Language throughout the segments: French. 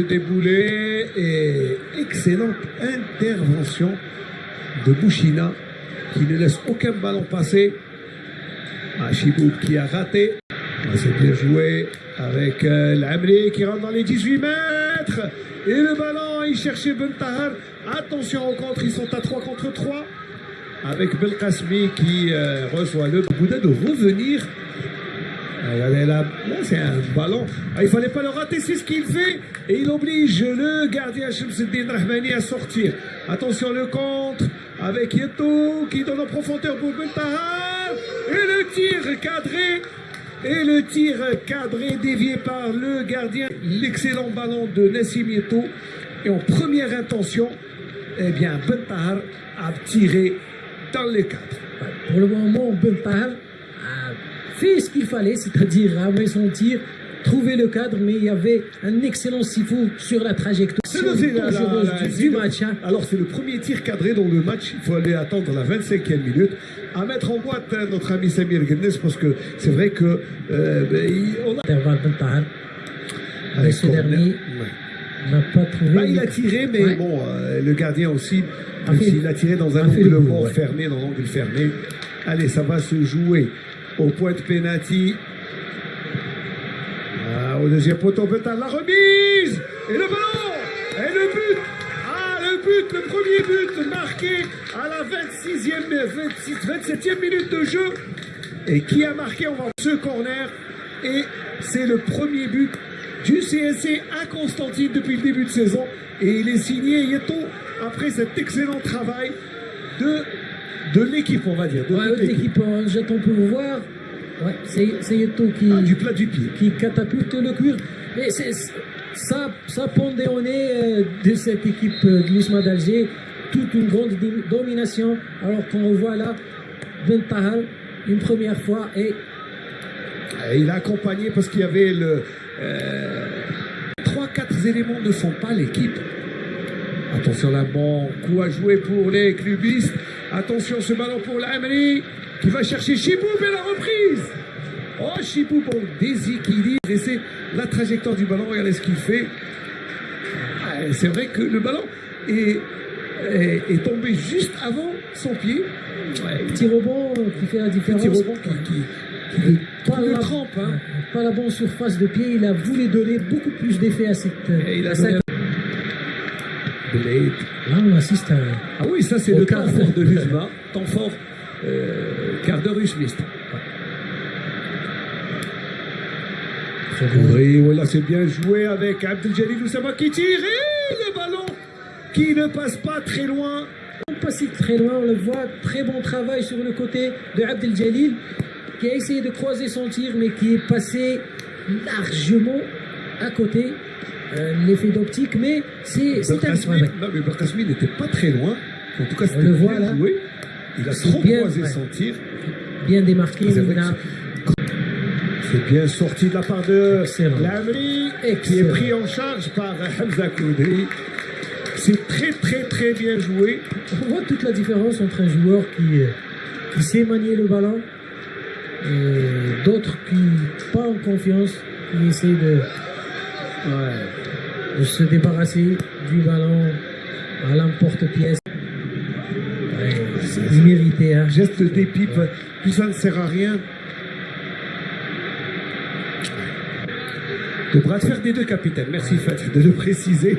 Déboulé et excellente intervention de Bouchina qui ne laisse aucun ballon passer. Chiboub qui a raté. C'est bien joué avec l'Amri qui rentre dans les 18 mètres. Et le ballon, il cherchait Ben Tahar. Attention au contre, ils sont à 3 contre 3. Avec Belkacemi qui reçoit le Bouddha de revenir. Regardez là, c'est un ballon. Il ne fallait pas le rater, c'est ce qu'il fait. Et il oblige le gardien Shamsuddin Rahmani à sortir. Attention le contre avec Yeto qui donne en profondeur pour Ben Tahar. Et le tir cadré. Et le tir cadré dévié par le gardien. L'excellent ballon de Nassim Yeto. Et en première intention, eh bien, Ben Tahar a tiré dans les cadres. Pour le moment, Ben Tahar a fait ce qu'il fallait, c'est-à-dire ramener son tir, trouver le cadre, mais il y avait un excellent sifou sur la trajectoire du match. Alors c'est le premier tir cadré dans le match, il faut aller attendre la 25e minute. À mettre en boîte notre ami Samir Guednes, parce que c'est vrai que on a... Intervalle Ben Tahar. Mais ce dernier n'a pas trouvé... il a tiré, mais bon, le gardien aussi, il a tiré dans un angle mort fermé, dans l'angle fermé. Allez, ça va se jouer au point de pénalty. Au deuxième poteau, peut-être la remise. Et le ballon. Et le but. Le but, le premier but marqué à la 27e minute de jeu. Et qui a marqué, on va voir ce corner. Et c'est le premier but du CSC à Constantine depuis le début de saison. Et il est signé Yeto après cet excellent travail de l'équipe, on va dire. De l'équipe, j'attends pour voir. Ouais, c'est Yeto qui... du plat du pied. Qui catapulte le cuir. Mais ça pendait au nez de cette équipe de l'USMA d'Alger. Toute une grande domination. Alors qu'on revoit là, Ben Tahar, une première fois. Et il a accompagné parce qu'il y avait le... 3-4 éléments ne font pas l'équipe. Attention là, bon coup à jouer pour les clubistes. Attention ce ballon pour l'Amri qui va chercher Chiboub et la reprise. Chiboub en déséquilibre. Et c'est la trajectoire du ballon. Regardez ce qu'il fait. C'est vrai que le ballon est tombé juste avant son pied. Petit rebond qui fait la différence. Petit rebond qui trempe. Pas la bonne surface de pied. Il a voulu donner beaucoup plus d'effet à cette... Blade. Là, on assiste à... Ah oui, ça c'est le temps fort de l'USMA. Temps fort, quart d'heure usmiste. Oui, voilà, c'est bien joué avec Abdeljalil Oussama qui tire et le ballon qui ne passe pas très loin. Pas si très loin, on le voit. Très bon travail sur le côté de Abdeljalil qui a essayé de croiser son tir mais qui est passé largement à côté. L'effet d'optique, mais c'est un travail. Non, mais Belkacemi n'était pas très loin. En tout cas, c'était bien joué. Il a trop croisé son tir. Bien démarqué. C'est bien sorti de la part de l'Amri qui est pris en charge par Hamza Koudri. C'est très bien joué. On voit toute la différence entre un joueur qui sait manier le ballon et d'autres qui pas en confiance, qui essaient de se débarrasser du ballon à l'emporte-pièce. Il méritait. Geste des pipes, tout ça ne sert à rien. Le bras de fer des deux capitaines. Merci Fatih de le préciser.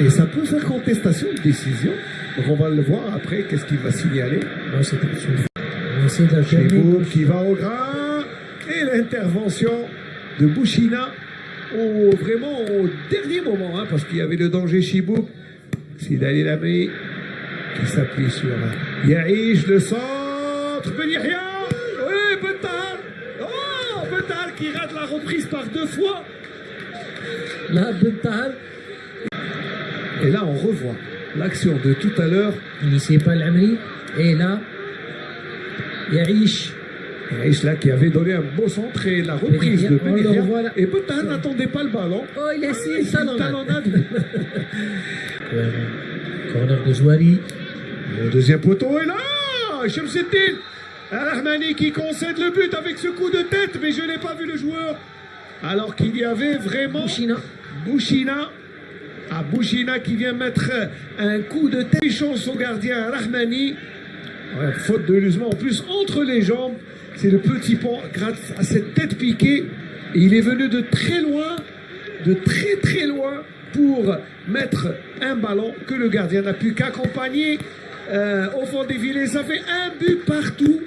Et ça peut faire contestation de décision. Donc on va le voir après. Qu'est-ce qu'il va signaler? Chiboub qui va au grain. Et l'intervention de Bouchina vraiment au dernier moment. Parce qu'il y avait le danger Chiboub. Sidali Lamri qui s'appuie sur Yaïch, le centre. Ben Yahya. Oui, Ben Tahar. Ben Tahar qui rate la reprise par 2 fois. Là, Ben Tahar. Et là, on revoit l'action de tout à l'heure. Initié par l'Amri. Et là, Yaïch. Yaïch là qui avait donné un beau centre et la reprise de Ben Yahya. Et Ben Tahar n'attendait pas le ballon. Il a essayé une talonnade. Corner de Zouari. Le deuxième poteau est là. Shamsuddin Rahmani qui concède le but avec ce coup de tête, mais je n'ai pas vu le joueur. Alors qu'il y avait vraiment Bouchina. Bouchina qui vient mettre un coup de telle chance au gardien Rahmani. Ouais, faute de l'usement en plus entre les jambes. C'est le petit pont grâce à cette tête piquée. Et il est venu de très loin, de très très loin pour mettre un ballon que le gardien n'a pu qu'accompagner au fond des filets. Ça fait un but partout.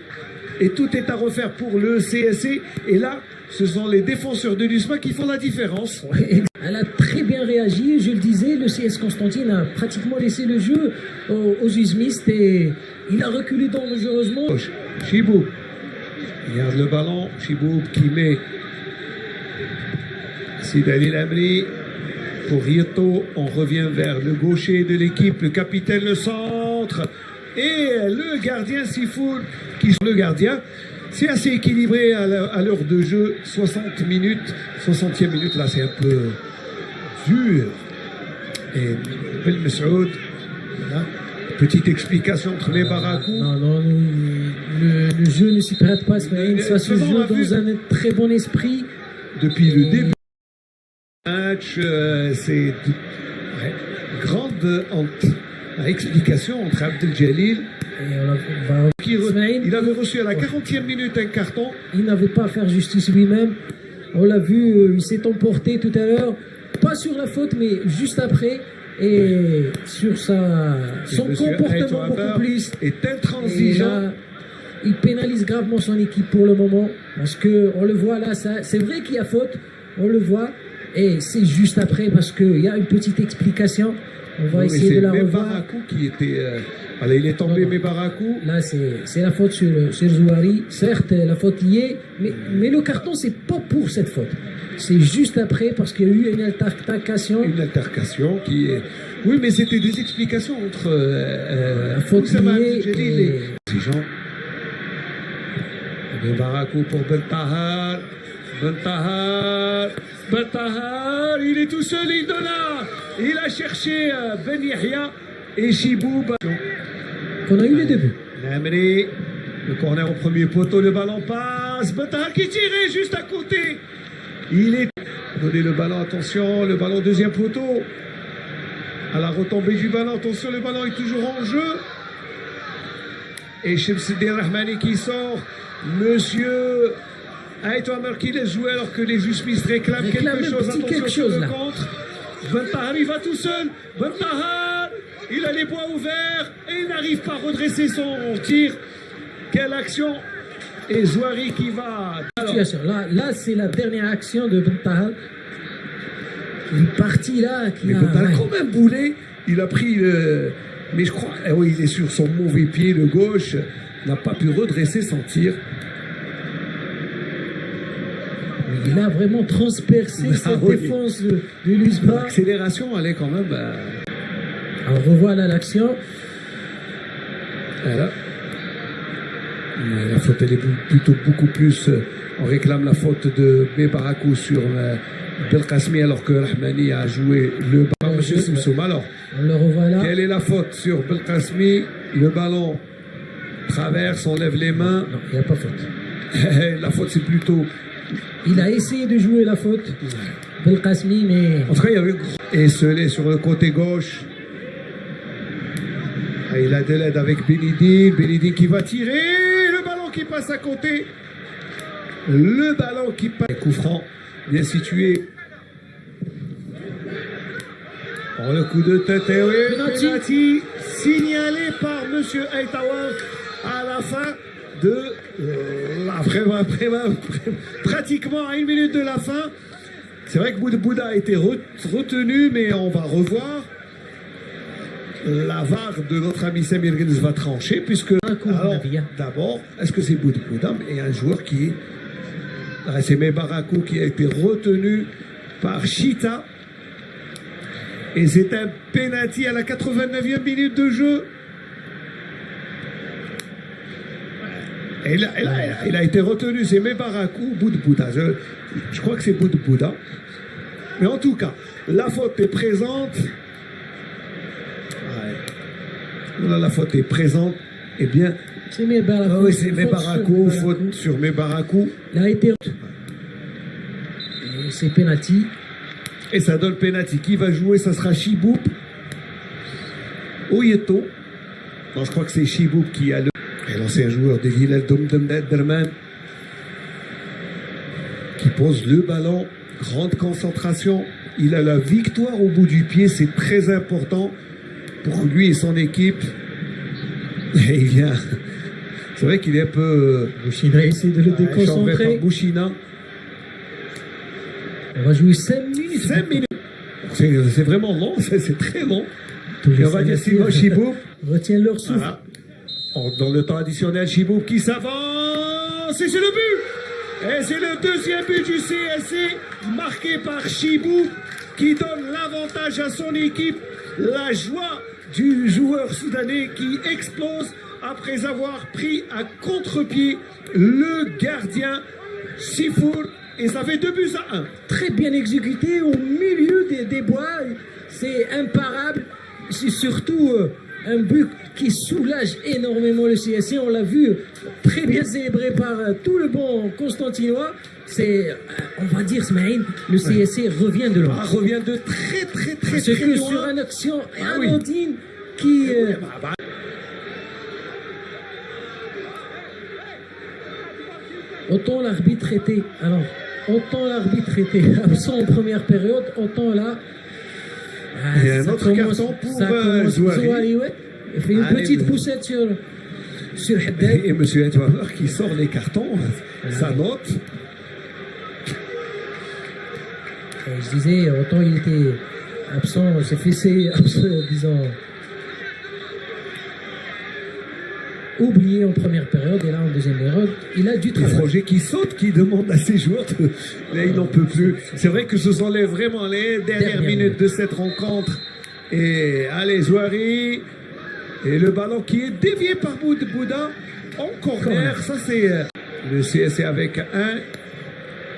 Et tout est à refaire pour le CSC. Et là, ce sont les défenseurs de l'USMA qui font la différence. Elle a très bien réagi, je le disais, le CS Constantine a pratiquement laissé le jeu aux usmistes et il a reculé dangereusement. Chiboub, il garde le ballon, Chiboub qui met Sidali Lamri pour Rieto, on revient vers le gaucher de l'équipe, le capitaine, le centre et le gardien Sifoun qui est le gardien. C'est assez équilibré à l'heure de jeu, 60 minutes, 60e minute, là c'est un peu dur. Et Ben Messoud, voilà, petite explication entre les Barakou. Non, le jeu ne s'y prête pas, ça se joue dans un très bon esprit. Depuis le début du match, c'est grande explication entre Abdel Jalil. Il avait reçu à la 40e minute un carton. Il n'avait pas à faire justice lui-même. On l'a vu, il s'est emporté tout à l'heure. Pas sur la faute, mais juste après. Et sur son comportement beaucoup plus. Est intransigeant. Il pénalise gravement son équipe pour le moment. Parce qu'on le voit là, c'est vrai qu'il y a faute. On le voit. Et c'est juste après parce qu'il y a une petite explication. On va essayer de la revoir. Barakou qui était... il est tombé, Barakou. Là, c'est la faute sur Zouari. Certes, la faute y est, mais le carton, c'est pas pour cette faute. C'est juste après, parce qu'il y a eu une altercation. Une altercation qui est... Oui, mais c'était des explications entre... la faute liée et... Barakou pour Bentahar. Bentahar, il est tout seul, il donne là. Il a cherché Ben Yahya et Chiboub. On a eu les débuts. Lamri, le corner au premier poteau, le ballon passe. Bentahar qui tirait juste à côté. Il est... Donnez le ballon, attention, le ballon deuxième poteau. À la retombée du ballon, attention, le ballon est toujours en jeu. Et Shamsuddin Rahmani qui sort. Monsieur Aïto Amer qui laisse jouer alors que les usmistes réclament quelque chose. Attention sur le contre. Bentahar, il va tout seul. Bentahar, il a les bois ouverts et il n'arrive pas à redresser son tir. Quelle action! Et Zouari qui va... Alors, là c'est la dernière action de Bentahar. Une partie là qui mais Bentahar quand même boulé. Il a pris le... Mais je crois... oui, il est sur son mauvais pied, le gauche. N'a pas pu redresser son tir. Il a vraiment transpercé cette défense de l'USMA. L'accélération, elle est quand même... Alors, on revoit là l'action. Voilà. La faute, elle est plutôt beaucoup plus... on réclame la faute de Barakou sur Belkacemi alors que Rahmani a joué le ballon. Monsieur Simsoum. Alors, on le revoit là. Quelle est la faute sur Belkacemi? Le ballon traverse, on lève les mains. Non, il n'y a pas faute. La faute, c'est plutôt... Il a essayé de jouer la faute, Belkacemi, mais... En tout cas, il y avait... Et Selé sur le côté gauche. Et il a de l'aide avec Benidine. Benidine qui va tirer. Le ballon qui passe à côté. Le ballon qui passe. Coup franc, bien situé. Oh, le coup de tête. Et oui, penalty signalé par M. Aïtawar à la fin de... pratiquement à 1 minute de la fin. C'est vrai que Boudbouda a été retenu, mais on va revoir. La VAR de notre ami Samir Guinness va trancher, puisque d'abord, est-ce que c'est Boudbouda et un joueur qui est... C'est Barakou qui a été retenu par Chita. Et c'est un penalty à la 89e minute de jeu. Et là, il a été retenu, c'est Barakou, Boudbouda. Je crois que c'est Boudbouda. Mais en tout cas, la faute est présente. Là, la faute est présente. Eh bien, c'est Barakou. Oui, c'est Barakou, faute sur Barakou. Il a été... c'est penalty. Et ça donne penalty. Qui va jouer? Ça sera Chiboub ou Yeto. Non, je crois que c'est Chiboub qui a le... Et l'ancien joueur de Hilal Omdurman qui pose le ballon. Grande concentration. Il a la victoire au bout du pied. C'est très important pour lui et son équipe. Et il vient... C'est vrai qu'il est un peu... Bouchina essaie de le déconcentrer. Par Bouchina. On va jouer 5 minutes. 5 minutes. C'est vraiment long, c'est très long. Tous les Et on va dire Simon Chiboub. retiennent leur souffle. Voilà. Dans le temps additionnel, Chiboub qui s'avance. Et c'est le but. Et c'est le deuxième but du CSC, marqué par Chiboub, qui donne l'avantage à son équipe. La joie du joueur soudanais qui explose après avoir pris à contre-pied le gardien Sifour. Et ça fait 2 buts à 1. Très bien exécuté au milieu des bois. C'est imparable. C'est surtout un but qui soulage énormément le CSC. On l'a vu très bien célébré par tout le bon Constantinois. C'est, on va dire, Smaïn, le CSC revient de loin. Revient de très très très Parce très que loin. sur une action anodine qui... Autant l'arbitre était... Alors, autant l'arbitre était absent en première période, autant là... Il y a un autre carton pour Zouari. Ouais. Il fait une petite poussette sur Haddad. Et M. Edouard qui sort les cartons, sa note. Et je disais, autant il était absent, s'est fessé, disons, oublié en première période, et là en deuxième période, il a du travail. Froger qui saute, qui demande à ses joueurs de... Là, il n'en peut plus. C'est vrai que ce sont vraiment les dernières minutes de cette rencontre. Et allez, Zouari. Et le ballon qui est dévié par Bouda en corner. Ça, c'est le CSC avec un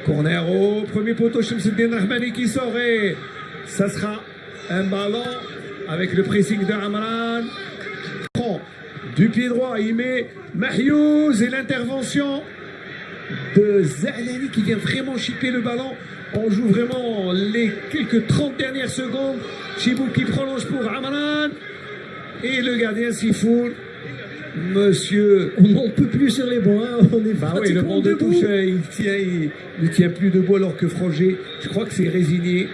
corner au premier poteau. Shamsuddin Rahmani qui sort. Et ça sera un ballon avec le pressing de Amran. Du pied droit, il met Mahyouz et l'intervention de Zahlani qui vient vraiment chipper le ballon. On joue vraiment les quelques 30 dernières secondes. Chiboub qui prolonge pour Amran. Et le gardien Sifour. Monsieur... On n'en peut plus sur les bancs. Hein. On est le banc de touche, il ne tient plus debout alors que Froger, je crois que c'est résigné.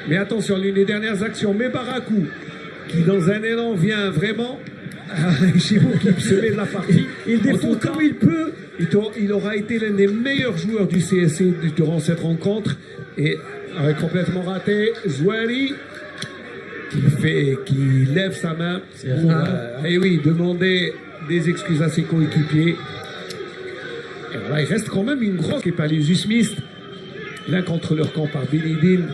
Mais attention, l'une des dernières actions, Mebarakou, qui dans un élan vient vraiment... Chiboub qui se met de la partie. Il défend comme il peut. Il aura été l'un des meilleurs joueurs du CSC durant cette rencontre. Et complètement raté, Zouari qui lève sa main pour demander des excuses à ses coéquipiers. Et voilà, il reste quand même une grosse qui est par les Usmistes. L'un contre leur camp par Benidine.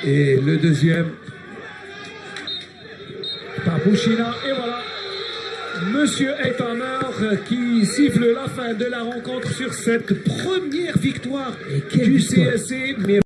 Et le deuxième par Bouchina. Et voilà, Monsieur Etamer qui siffle la fin de la rencontre sur cette première victoire du CSC.